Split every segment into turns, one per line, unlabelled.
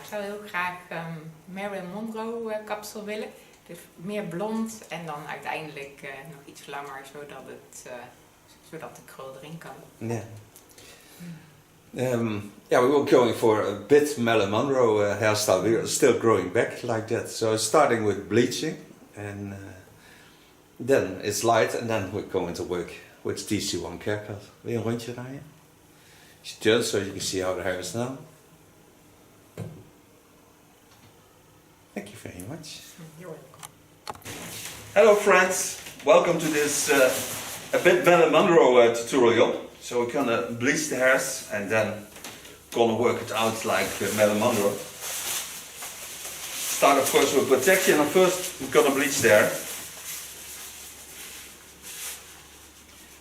zou heel graag Marilyn Monroe kapsel willen. Dus meer blond en dan uiteindelijk nog iets langer, zodat de krul erin kan.
Yeah. Yeah, we were going for a bit Marilyn Monroe hairstyle. We are still growing back like that. So starting with bleaching, and then it's light, and then we're going to work with TC1 haircut. Wil je een rondje rijden? She turns so you can see how the hair is now. Thank you very much.
You're welcome.
Hello friends, welcome to this a bit Marilyn Monroe tutorial. So we're gonna bleach the hairs and then gonna work it out like Marilyn Monroe. Start of course with protection, and first we're gonna bleach the hair.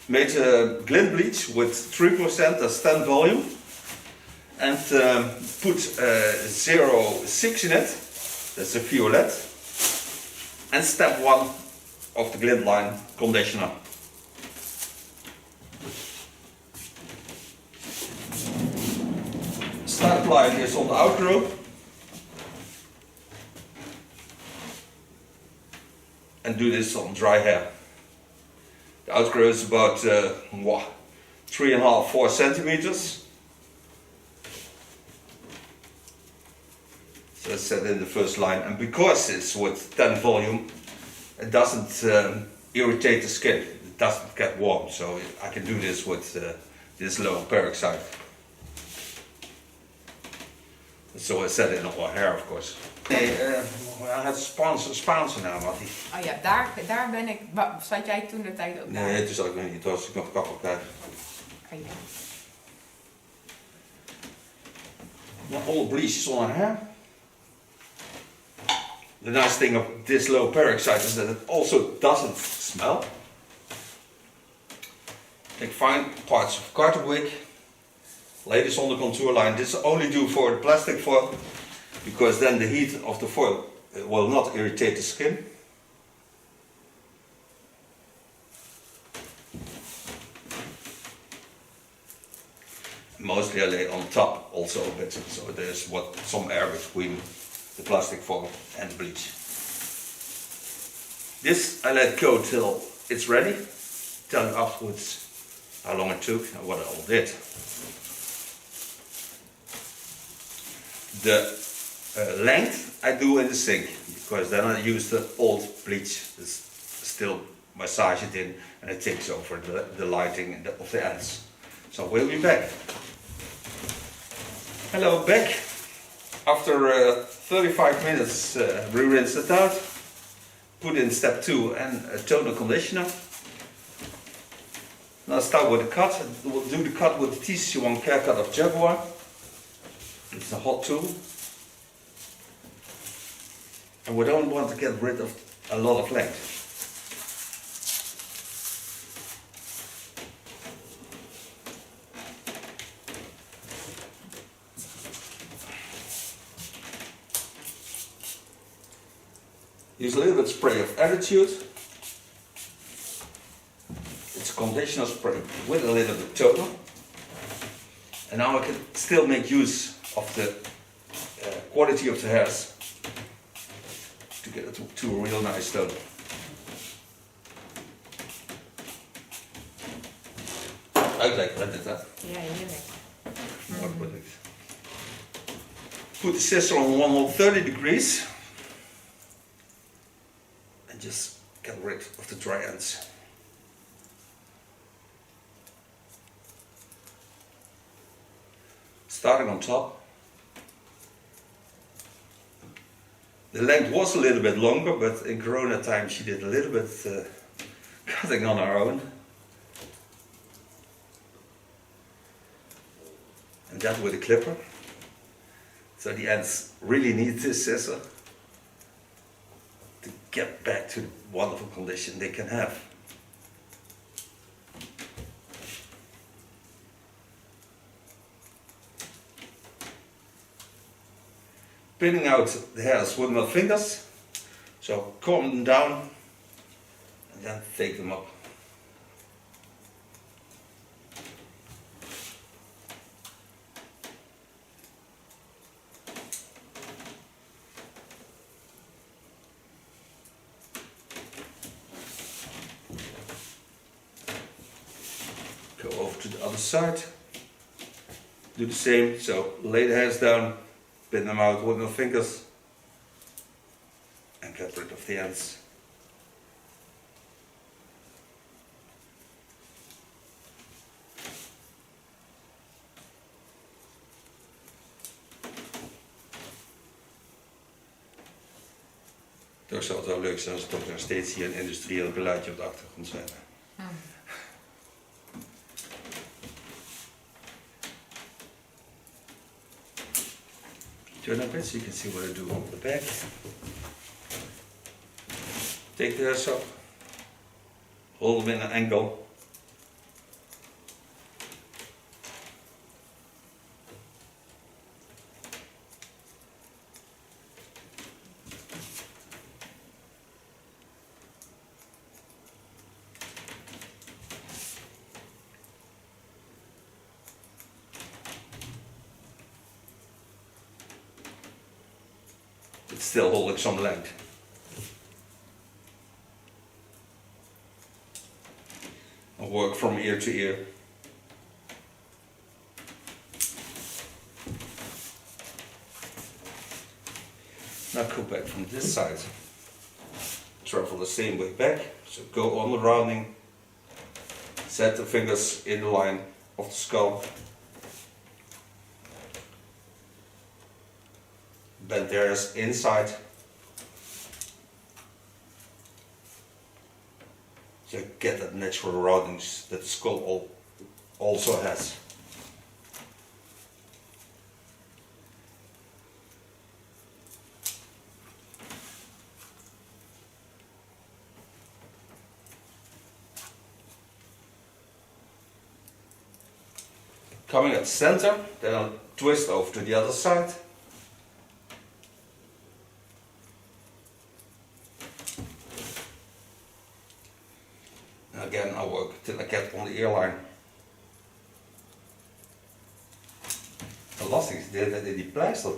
Made a glint bleach with 3%, that's 10 volume, and put 0.6 in it, that's a violet, and step 1 of the glint line conditioner. Start applying this on the outgrow, and do this on dry hair. The outgrow is about 3.5–4 centimeters. So that's set in the first line, and because it's with 10 volume, it doesn't irritate the skin, it doesn't get warm, so I can do this with this low peroxide. So I set it in all hair, of course. Nee, het Spaanse naam had hij.
Oh ja, daar ben ik. Zat jij toen de tijd ook daar?
Nee, toen zat ik nog niet. Toen was ik nog kapper kwijt.
Oh ja.
All bleaches on our hair. The nice thing of this low peroxide is that it also doesn't smell. Take fine parts of cotton wig. Lay this on the contour line. This only do for the plastic foil, because then the heat of the foil will not irritate the skin. Mostly I lay on top also a bit, so there's some air between the plastic foil and the bleach. This I let go till it's ready. Tell you afterwards how long it took and what I all did. The length I do in the sink, because then I use the old bleach, still massage it in, and it takes over the lighting of the ends. So we'll be back. Hello, back. After 35 minutes, re-rinse it out, put in step 2 and a toner conditioner. Now start with the cut. We'll do the cut with the TC1 haircut of Jaguar. It's a hot tool, and we don't want to get rid of a lot of length. Use a little bit spray of Attitude. It's a conditioner spray with a little bit toner, and now I can still make use of the quality of the hairs to get it to a real nice tone. I like that.
Ja, heerlijk.
Put the scissor on 130 degrees and just get rid of the dry ends. Starting on top. The length was a little bit longer, but in Corona time she did a little bit cutting on her own. And that with a clipper. So the ends really need this scissor to get back to the wonderful condition they can have. Pinning out the hairs with my fingers, so comb them down and then take them up. to the other side. Do the same, so lay the hairs down, pin them out with your fingers and get rid of the ends. Het zou het wel leuk zijn als er toch nog steeds hier een industrieel geluidje op de achtergrond zijn. Turn a bit so you can see what I do on the back. Take the hairs up, hold them in an angle. It's still holding some length. I'll work from ear to ear. Now go back from this side. Travel the same way back. So go on the rounding. Set the fingers in the line of the skull. Bend the hairs inside. So you get that natural roundings that the skull also has. Coming at the center, then I'll twist over to the other side. Again, I work till I get on the ear line. Het lastig is dat die pleister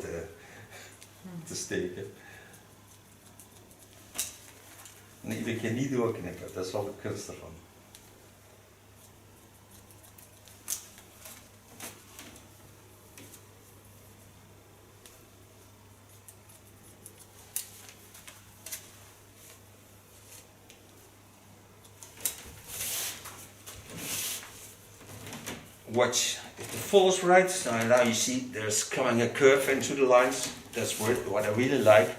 te steken. En iedere keer niet doorknippen, dat is wel de kunst ervan. Watch if the fall is right. So now you see there's coming a curve into the lines. That's what I really like.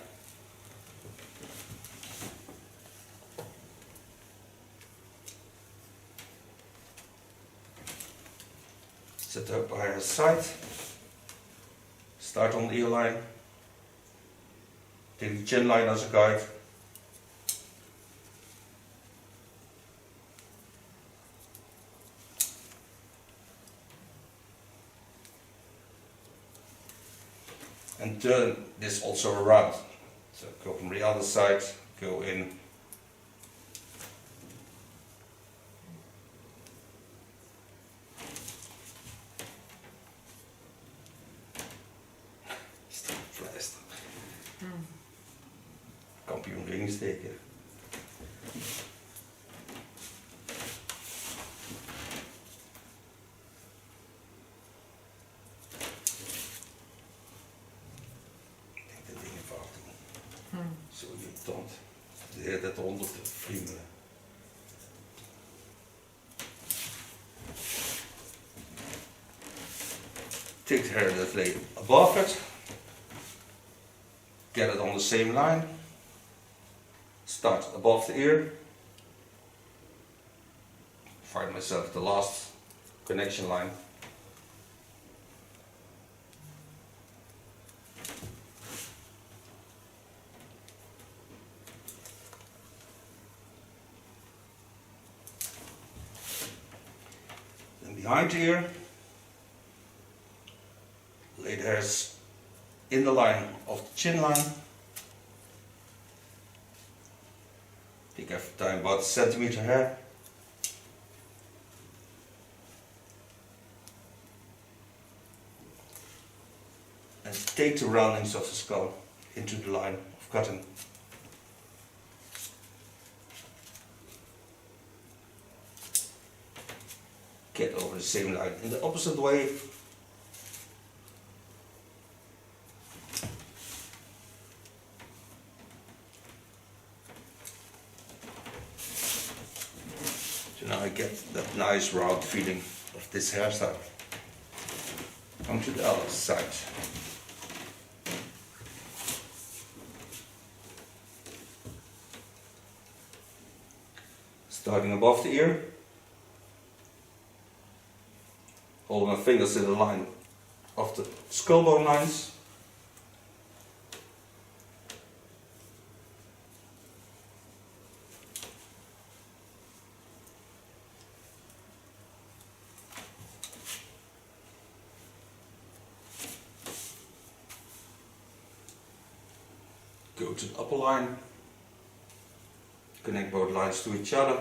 Set up by her side. Start on the ear line. Take the chin line as a guide. And turn this also around. So go from the other side, go in. Pleister. Kampioen ring steken. Zo irritant. De hele tijd onder te friemelen. Take the hair that lay above it. Get it on the same line. Start above the ear. Find myself the last connection line. Behind the ear, lay the hairs in the line of the chin line. Take every time about a centimeter hair. And take the roundings of the skull into the line of cutting. get over the same line in the opposite way. So now I get that nice round feeling of this hairstyle. Come to the other side. Starting above the ear. Hold my fingers in the line of the skull bone lines. Go to the upper line. Connect both lines to each other.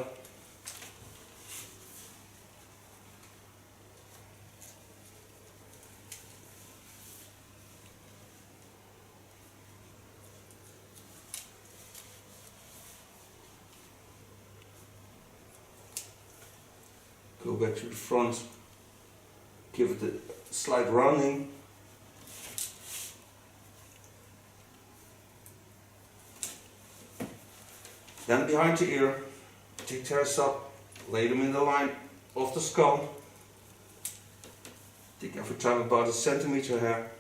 Go back to the front, give it a slight rounding. Then behind the ear, take the hairs up, lay them in the line of the skull. Take every time about a centimeter hair.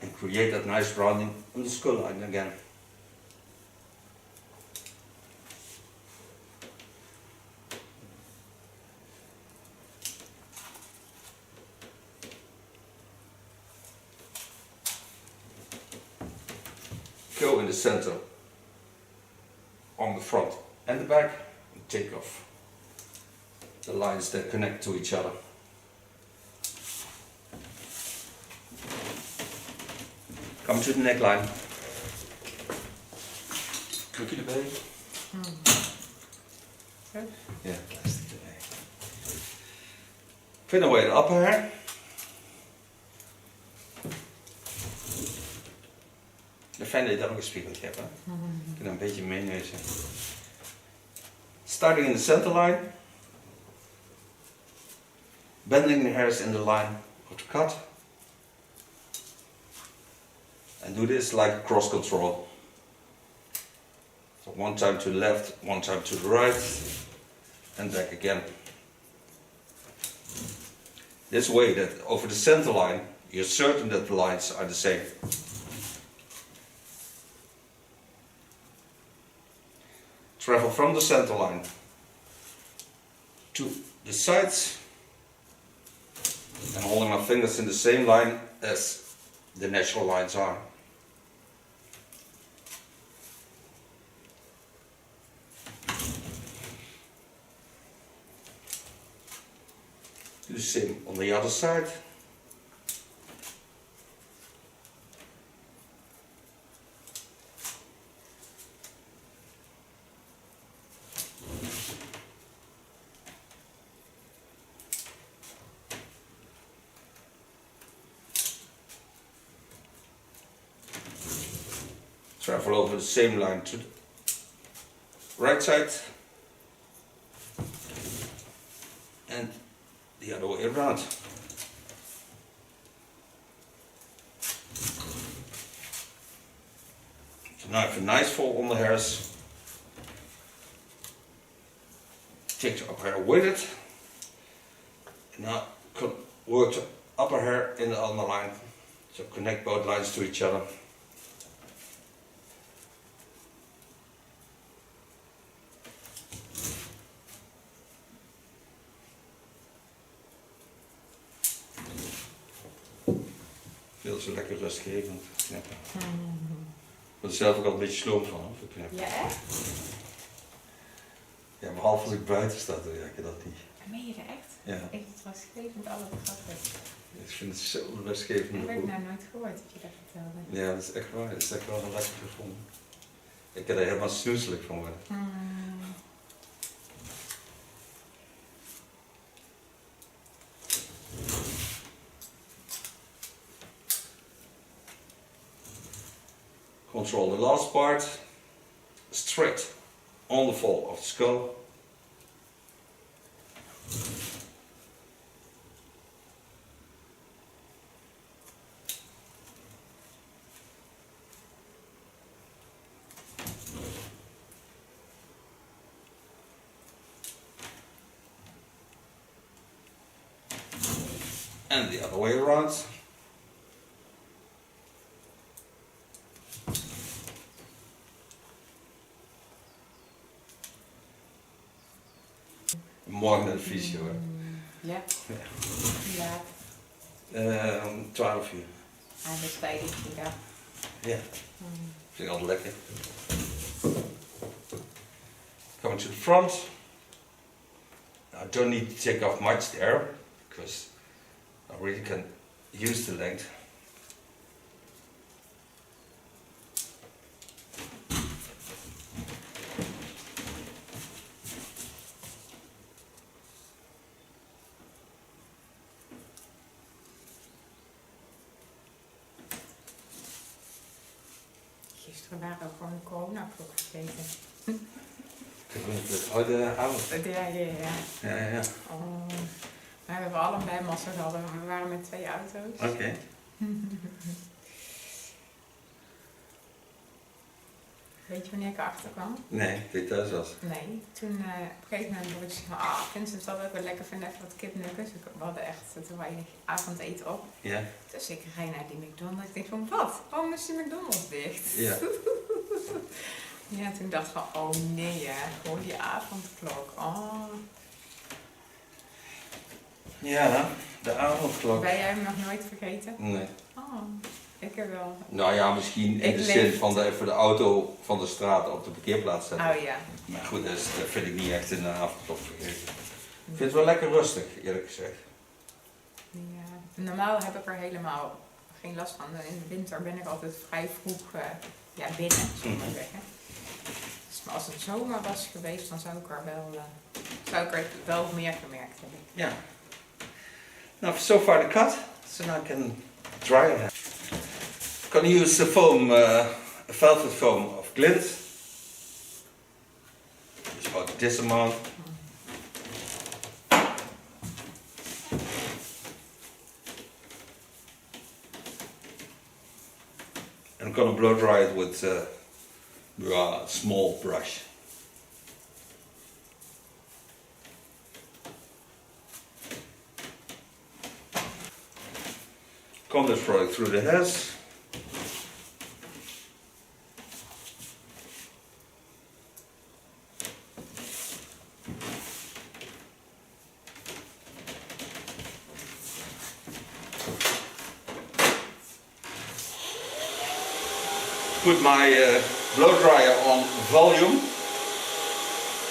And create that nice rounding on the skull line again. Go in the center on the front and the back and take off the lines that connect to each other. Come to the neckline. Krukje erbij. Yeah, plastic erbij. Pin away the upper hair. Fijn dat je dat ook gespiegeld hebt. Hè? Je kunt een beetje meeneuzen. Starting in the center line. Bending the hairs in the line of the cut. And do this like cross control. So one time to the left, one time to the right, and back again. This way that over the center line, you're certain that the lines are the same. Travel from the center line to the sides and holding my fingers in the same line as the natural lines are. Do the same on the other side. Travel over the same line to the right side and the other way around. So now I have a nice fall on the hairs. Take the upper hair with it. And now work the upper hair in the other line. So connect both lines to each other. Veel zo lekker rustgevend knippen. Ik word er zelf ook al een beetje sloom van, hoor, knippen.
Ja, echt?
Ja, behalve als ik buiten sta, dan werk je dat niet.
Meen je dat echt?
Ja.
Ik vind het rustgevend altijd grappig.
Ik vind het zo rustgevend.
Ik heb het nou nooit gehoord dat je dat vertelde.
Ja, dat is echt waar. Dat is echt wel een lekker gevoel. Ik kan er helemaal snoezelig van worden. Control the last part, straight on the fall of the skull. And the other way around. Morgen naar de fysio, hè?
Ja. Ja.
12 uur.
Ah, dat is tijdens, ja.
Ja, vind ik altijd lekker. Coming to the front. I don't need to take off much there, because I really can use the length.
Gisteren waren we gewoon een coronaklok vergeten.
Oh, de avond.
Ja. Oh. We hebben allebei massa hadden. We waren met 2 auto's.
Oké.
Weet je wanneer ik erachter kwam?
Nee, toen je thuis was.
Nee. Toen op een gegeven moment word ik zeg van, Vincent zal het ook wel lekker vinden, even wat kipnuggets. We hadden echt te weinig avondeten op.
Ja.
Dus ik rijd naar die McDonald's. Ik denk van, wat? Waarom is die McDonald's dicht?
Ja.
Ja, toen dacht ik van, oh nee, gewoon die avondklok. Oh.
Ja, de avondklok.
Ben jij hem nog nooit vergeten?
Nee.
Oh, ik er wel.
Nou ja, misschien in
Ik
de
leef-
zin van even de auto van de straat op de parkeerplaats zetten.
Oh ja.
Maar goed, dat vind ik niet echt in de avondklok vergeten. Ik vind het wel lekker rustig, eerlijk gezegd.
Ja. Normaal heb ik er helemaal geen last van. In de winter ben ik altijd vrij vroeg binnen, zullen we maar zeggen. Dus maar als het zomer was geweest, dan zou ik er wel meer gemerkt hebben.
Ja. Now, so far the cut, so now I can dry it. I'm gonna use the foam, a velvet foam of glint. Just about this amount. And I'm gonna blow dry it with a small brush. Comb this product through the hairs. Put my blow dryer on volume,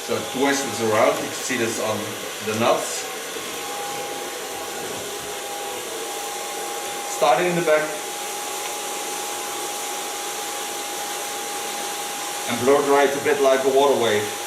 so it twists around. You can see this on the nuts. Starting in the back and blow dry it a bit like a water wave.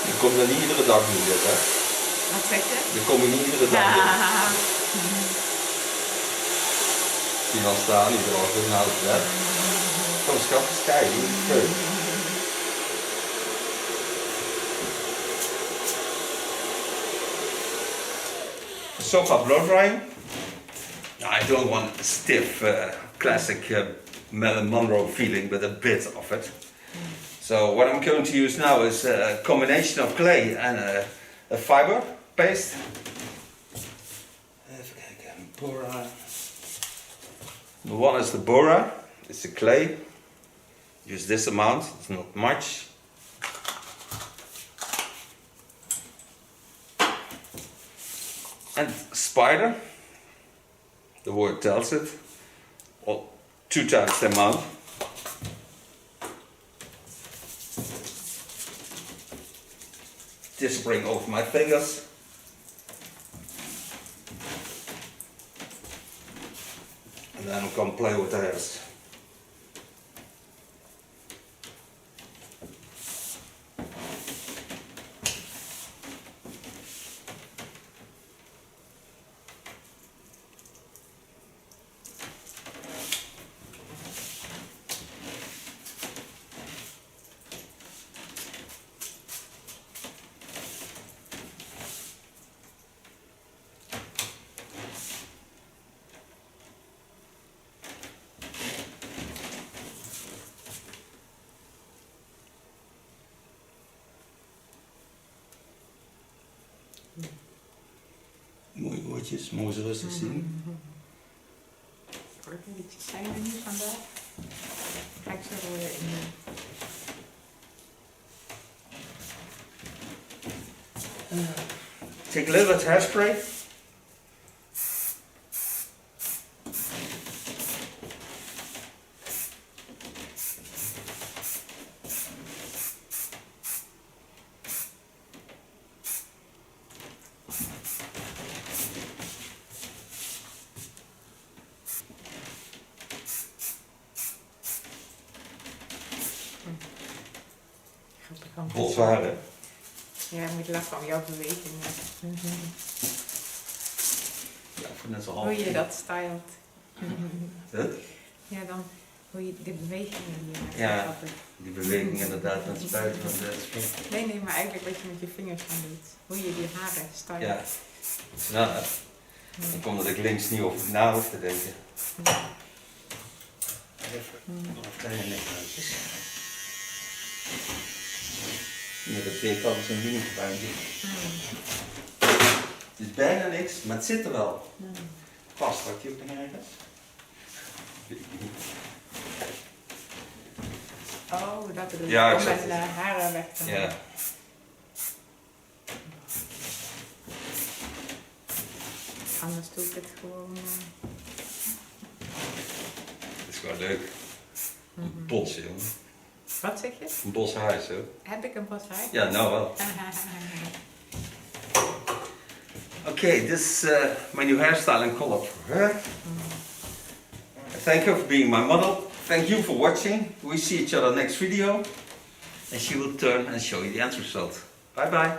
Je komt er niet iedere dag doen dit, hè?
Wat zeg je?
Je komt er niet iedere dag doen. Zie je dan staan, iedere ochtend na het bed. Kom schat eens kijken, hoe is het leuk. sofa blow drying. I don't want a stiff, classic Marilyn Monroe feeling, but a bit of it. So what I'm going to use now is a combination of clay and a fiber paste. Even kijken, Bora. The one is the Bora, it's the clay. Use this amount, it's not much. And spider, the word tells it, well, 2 times the amount. Just bring over my fingers. And then I'm gonna play with the hairs. Mooie oortjes, mogen ze rustig zien.
Oortjes zijn er niet vandaag. Ga ik zo weer in.
Take a little bit of hairspray. Bos haren.
Ja, je moet lachen om jouw bewegingen.
Ja, voor net zo half.
Hoe je dat stylt.
Huh?
Ja, dan hoe je de bewegingen die je maakt.
Ja.
Altijd.
Die beweging inderdaad met spuiten van de spring.
Nee, maar eigenlijk wat je met je vingers aan doet. Hoe je die haren stylt.
Ja, sneller. Dan komt dat ik links niet over na hoef te denken. Even nog kleine nekhaartjes. Met de 2 kanten zo'n mini-puintje. Het is bijna niks, maar het zit er wel. Vast, had je ook nog ergens?
Oh, dat bedoel je.
Ja,
om
ik zet
mijn haren weg te halen.
Ja.
Anders doe ik het gewoon.
Het is gewoon leuk. Een bos, jongen.
Wat zeg je?
Een bos huis, hoor.
Heb ik een bos haar?
Ja, nou wel. Okay, this is my new hairstyle and color for her. Thank you for being my model. Thank you for watching. We see each other next video. And she will turn and show you the end result. Bye bye.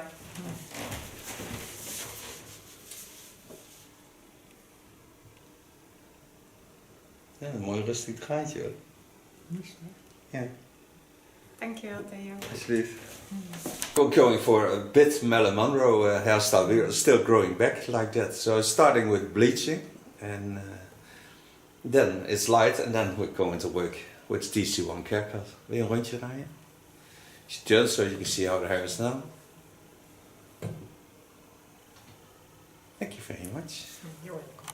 Ja, een mooi rustig draadje hoor.
Niet slecht.
Ja.
Dankjewel, Theo.
Alsjeblieft. We're going for a bit Marilyn Monroe hairstyle. We're still growing back like that. So starting with bleaching, and then it's light, and then we're going to work with TC1 haircut. Wil je een rondje rijden? She turns so you can see how the hair is now. Thank you very much.
You're welcome.